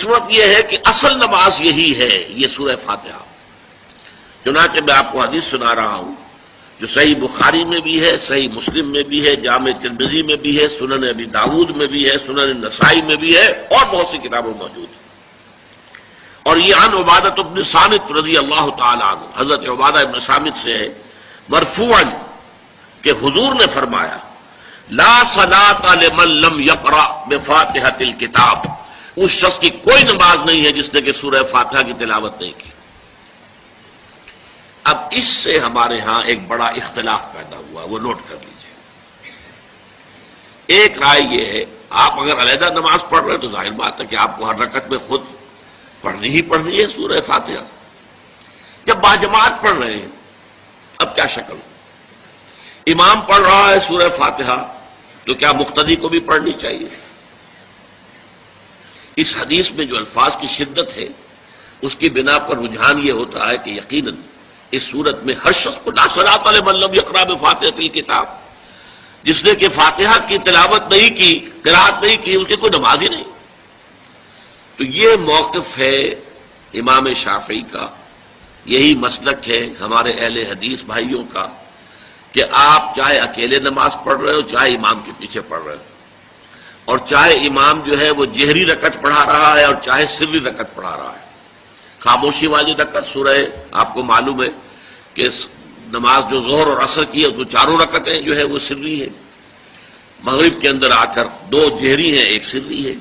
اس وقت یہ ہے کہ اصل نماز یہی ہے، یہ سورہ فاتحہ۔ چنانچہ میں آپ کو حدیث سنا رہا ہوں جو صحیح بخاری میں بھی ہے، صحیح مسلم میں بھی ہے، جامع ترمذی میں بھی ہے، سنن ابی داود میں بھی ہے، سنن نسائی میں بھی ہے، اور بہت سی کتابوں موجود ہے۔ اور یہ عن عبادہ بن صامت رضی اللہ تعالی عنہ، حضرت عبادہ بن صامت سے ہے مرفوعا کہ حضور نے فرمایا لا صلاۃ لمن لم یقرأ بفاتحۃ الکتاب، اس شخص کی کوئی نماز نہیں ہے جس نے کہ سورہ فاتحہ کی تلاوت نہیں کی۔ اب اس سے ہمارے ہاں ایک بڑا اختلاف پیدا ہوا، وہ نوٹ کر لیجئے۔ ایک رائے یہ ہے آپ اگر علیحدہ نماز پڑھ رہے ہیں تو ظاہر بات ہے کہ آپ کو ہر رکعت میں خود پڑھنی ہی پڑھنی ہے سورہ فاتحہ۔ جب باجماعت پڑھ رہے ہیں اب کیا شکل، امام پڑھ رہا ہے سورہ فاتحہ تو کیا مقتدی کو بھی پڑھنی چاہیے؟ اس حدیث میں جو الفاظ کی شدت ہے اس کی بنا پر رجحان یہ ہوتا ہے کہ یقیناً اس صورت میں ہر شخص کو لا صلاۃ لمن لم یقرأ بفاتحۃ الکتاب، جس نے کہ فاتحہ کی تلاوت نہیں کی، قرأت نہیں کی، اس کی کوئی نماز ہی نہیں۔ تو یہ موقف ہے امام شافعی کا، یہی مسلک ہے ہمارے اہل حدیث بھائیوں کا کہ آپ چاہے اکیلے نماز پڑھ رہے ہو، چاہے امام کے پیچھے پڑھ رہے ہو، اور چاہے امام جو ہے وہ جہری رکعت پڑھا رہا ہے اور چاہے سری رکعت پڑھا رہا ہے۔ خاموشی والی رکعت سورہ آپ کو معلوم ہے کہ نماز جو ظہر اور عصر کی ہے تو چاروں رکعتیں جو ہے وہ سری ہے، مغرب کے اندر آ کر دو جہری ہیں ایک سری ہے،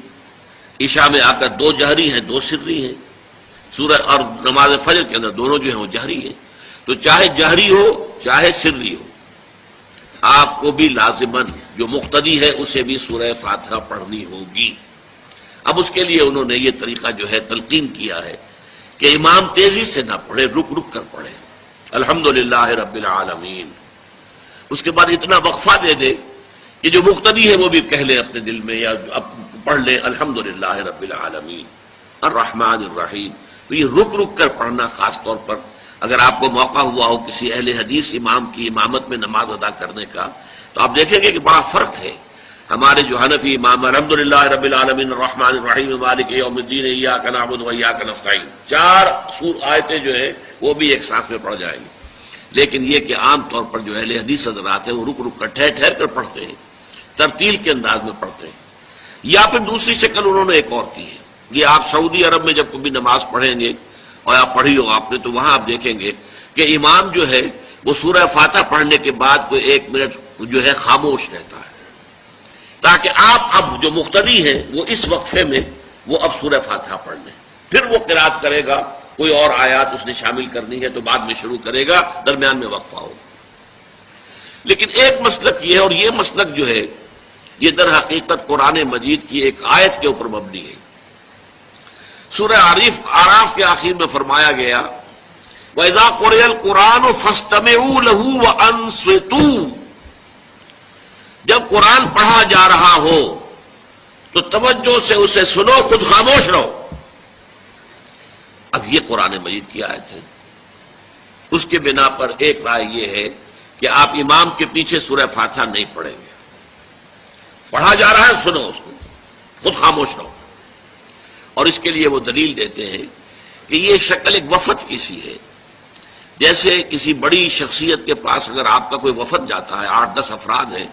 عشاء میں آ کر دو جہری ہیں دو سری ہیں، سورہ اور نماز فجر کے اندر دونوں جو ہیں وہ جہری ہیں۔ تو چاہے جہری ہو چاہے سری ہو، آپ کو بھی لازماً جو مقتدی ہے اسے بھی سورہ فاتحہ پڑھنی ہوگی۔ اب اس کے لیے انہوں نے یہ طریقہ جو ہے تلقین کیا ہے کہ امام تیزی سے نہ پڑھے، رک رک کر پڑھے الحمدللہ رب العالمین، اس کے بعد اتنا وقفہ دے دے کہ جو مقتدی ہے وہ بھی کہہ لے اپنے دل میں یا پڑھ لے الحمدللہ رب العالمین الرحمن الرحیم۔ تو یہ رک رک کر پڑھنا، خاص طور پر اگر آپ کو موقع ہوا ہو کسی اہل حدیث امام کی امامت میں نماز ادا کرنے کا تو آپ دیکھیں گے کہ بڑا فرق ہے۔ ہمارے جو حنفی امام الحمدللہ رب العالمین الرحمن الرحیم مالک یوم الدین ایاک نعبد و ایاک نستعین، چار آیتیں جو ہیں وہ بھی ایک ساتھ میں پڑھ جائیں گی، لیکن یہ کہ عام طور پر جو اہل حدیث حضرات ہیں وہ رک رک کر ٹھہر ٹھہر کر پڑھتے ہیں، ترتیل کے انداز میں پڑھتے ہیں۔ یا پھر دوسری شکل انہوں نے ایک اور کی ہے، یہ آپ سعودی عرب میں جب کبھی نماز پڑھیں گے اور آپ پڑھی ہو آپ نے تو وہاں آپ دیکھیں گے کہ امام جو ہے وہ سورہ فاتحہ پڑھنے کے بعد کوئی 1 منٹ جو ہے خاموش رہتا ہے تاکہ آپ اب جو مقتدی ہیں وہ اس وقفے میں وہ اب سورہ فاتحہ پڑھ لیں، پھر وہ قرات کرے گا، کوئی اور آیات اس نے شامل کرنی ہے تو بعد میں شروع کرے گا، درمیان میں وقفہ ہوگا۔ لیکن ایک مسلک یہ ہے، اور یہ مسلک جو ہے یہ در حقیقت قرآن مجید کی ایک آیت کے اوپر مبنی ہے۔ سورہ اعراف کے آخر میں فرمایا گیا وَإِذَا قُرِئَ الْقُرْآنُ فَاسْتَمِعُوا لَهُ وَأَنصِتُوا، جب قرآن پڑھا جا رہا ہو تو توجہ سے اسے سنو، خود خاموش رہو۔ اب یہ قرآن مجید کی آیت ہے، اس کے بنا پر ایک رائے یہ ہے کہ آپ امام کے پیچھے سورہ فاتحہ نہیں پڑھیں گے، پڑھا جا رہا ہے سنو اس کو، خود خاموش رہو۔ اور اس کے لیے وہ دلیل دیتے ہیں کہ یہ شکل ایک وفد کی سی ہے، جیسے کسی بڑی شخصیت کے پاس اگر آپ کا کوئی وفد جاتا ہے، 8-10 افراد ہیں،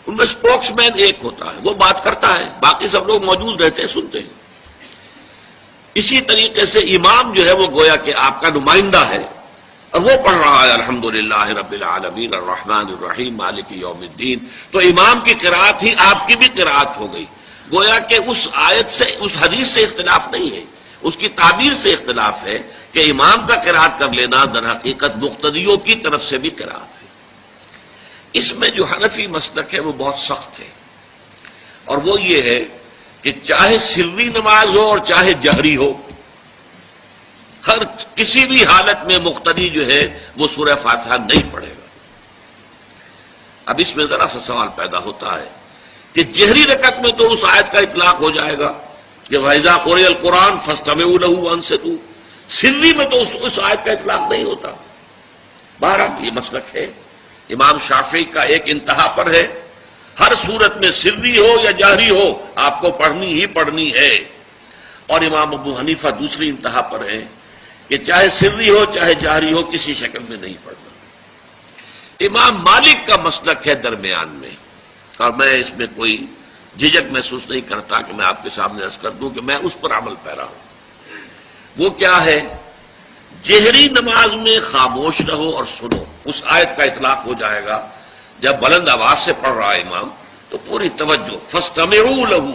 ان میں اسپوکس مین ایک ہوتا ہے، وہ بات کرتا ہے، باقی سب لوگ موجود رہتے ہیں، سنتے ہیں۔ اسی طریقے سے امام جو ہے وہ گویا کہ آپ کا نمائندہ ہے اور وہ پڑھ رہا ہے الحمدللہ رب العالمین الرحمن الرحیم مالک یوم الدین، تو امام کی قرات ہی آپ کی بھی قرات ہو گئی۔ گویا کہ اس آیت سے، اس حدیث سے اختلاف نہیں ہے، اس کی تعبیر سے اختلاف ہے کہ امام کا قرات کر لینا در حقیقت مقتدیوں کی طرف سے بھی قرات ہے۔ اس میں جو حنفی مسلک ہے وہ بہت سخت ہے، اور وہ یہ ہے کہ چاہے سری نماز ہو اور چاہے جہری ہو، ہر کسی بھی حالت میں مقتدی جو ہے وہ سورہ فاتحہ نہیں پڑھے گا۔ اب اس میں ذرا سا سوال پیدا ہوتا ہے کہ جہری رکعت میں تو اس آیت کا اطلاق ہو جائے گا کہ وَإِذَا قُرِئَ الْقُرْآنُ فَاسْتَمِعُوا لَهُ وَأَنصِتُوا، سری میں تو اس آیت کا اطلاق نہیں ہوتا۔ بہرحال یہ مسلک ہے امام شافعی کا، ایک انتہا پر ہے، ہر صورت میں سری ہو یا جہری ہو آپ کو پڑھنی ہی پڑھنی ہے۔ اور امام ابو حنیفہ دوسری انتہا پر ہیں کہ چاہے سری ہو چاہے جہری ہو کسی شکل میں نہیں پڑھنا۔ امام مالک کا مسلک ہے درمیان میں، اور میں اس میں کوئی جھجک محسوس نہیں کرتا کہ میں آپ کے سامنے عرض کر دوں کہ میں اس پر عمل پیرا ہوں۔ وہ کیا ہے؟ جہری نماز میں خاموش رہو اور سنو۔ اس آیت کا اطلاق ہو جائے گا جب بلند آواز سے پڑھ رہا ہے امام تو پوری توجہ، فاستمعوا لہ،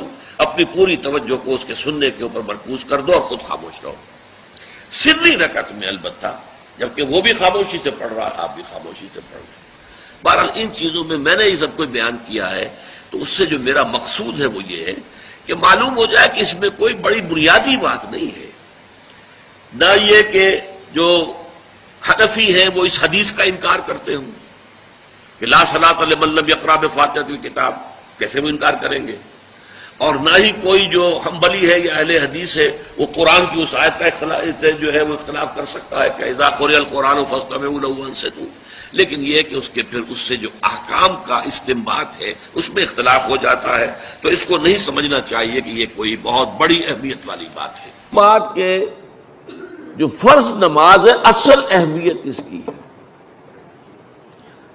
اپنی پوری توجہ کو اس کے سننے کے اوپر مرکوز کر دو اور خود خاموش رہو۔ سری رکعت میں البتہ جبکہ وہ بھی خاموشی سے پڑھ رہا ہے، آپ بھی خاموشی سے پڑھ رہے ہیں۔ بہرحال ان چیزوں میں نے یہ سب کو بیان کیا ہے تو اس سے جو میرا مقصود ہے وہ یہ ہے کہ معلوم ہو جائے کہ اس میں کوئی بڑی بنیادی بات نہیں ہے، نہ یہ کہ جو حنفی ہیں وہ اس حدیث کا انکار کرتے ہوں کہ لا صلاۃ لمن لم یقرأ بفاتحۃ الکتاب، کیسے وہ انکار کریں گے؟ اور نہ ہی کوئی جو حنبلی ہے یا اہل حدیث ہے وہ قرآن کی اس آیت کا اختلاف کر سکتا ہے کہ اذا قرئ القرآن فاستمعوا لہ وانصتوا، لیکن یہ کہ اس کے پھر اس سے جو احکام کا استنباط ہے اس میں اختلاف ہو جاتا ہے، تو اس کو نہیں سمجھنا چاہیے کہ یہ کوئی بہت بڑی اہمیت والی بات ہے۔ بات کہ جو فرض نماز ہے اصل اہمیت اس کی ہے۔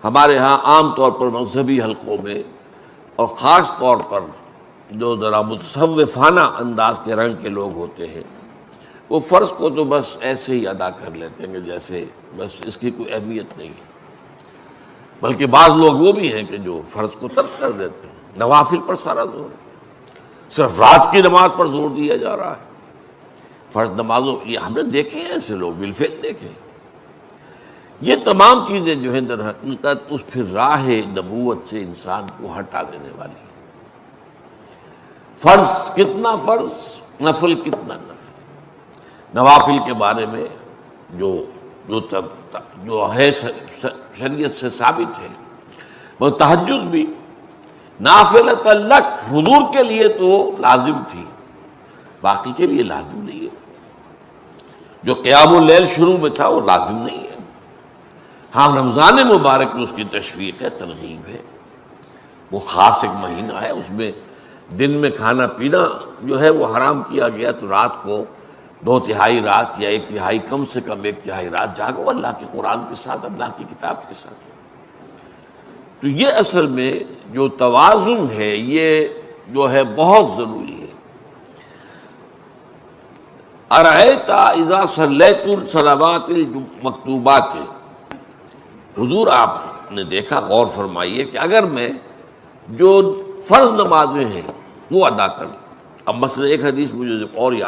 ہمارے ہاں عام طور پر مذہبی حلقوں میں اور خاص طور پر جو ذرا متصوفانہ انداز کے رنگ کے لوگ ہوتے ہیں وہ فرض کو تو بس ایسے ہی ادا کر لیتے ہیں کہ جیسے بس اس کی کوئی اہمیت نہیں ہے، بلکہ بعض لوگ وہ بھی ہیں کہ جو فرض کو ترک کر دیتے ہیں، نوافل پر سارا زور ہے، صرف رات کی نماز پر زور دیا جا رہا ہے۔ فرض نمازوں یہ ہم نے دیکھے ہیں، ایسے لوگ بالفعل دیکھے۔ یہ تمام چیزیں جو ہیں در حقیقت اس پھر راہ نبوت سے انسان کو ہٹا دینے والی ہیں۔ فرض کتنا فرض، نفل کتنا نفل۔ نوافل کے بارے میں جو ہے شریعت سے ثابت ہے، وہ تہجد بھی نافلۃ لک، حضور کے لیے تو لازم تھی، باقی کے لیے لازم نہیں ہے۔ جو قیام اللیل شروع میں تھا وہ لازم نہیں ہے۔ ہاں رمضان مبارک میں اس کی تشویق ہے، ترغیب ہے، وہ خاص ایک مہینہ ہے، اس میں دن میں کھانا پینا جو ہے وہ حرام کیا گیا، تو رات کو 2/3 رات یا 1/3 کم سے کم 1/3 رات جاگو اللہ کے قرآن کے ساتھ، اللہ کی کتاب کے ساتھ۔ تو یہ اصل میں جو توازن ہے یہ جو ہے بہت ضروری ہے۔ ارأیت اذا صلیت الصلوات المکتوبات، حضور آپ نے دیکھا، غور فرمائیے کہ اگر میں جو فرض نمازیں ہیں وہ ادا کروں۔ اب مثلا ایک حدیث مجھے اور یاد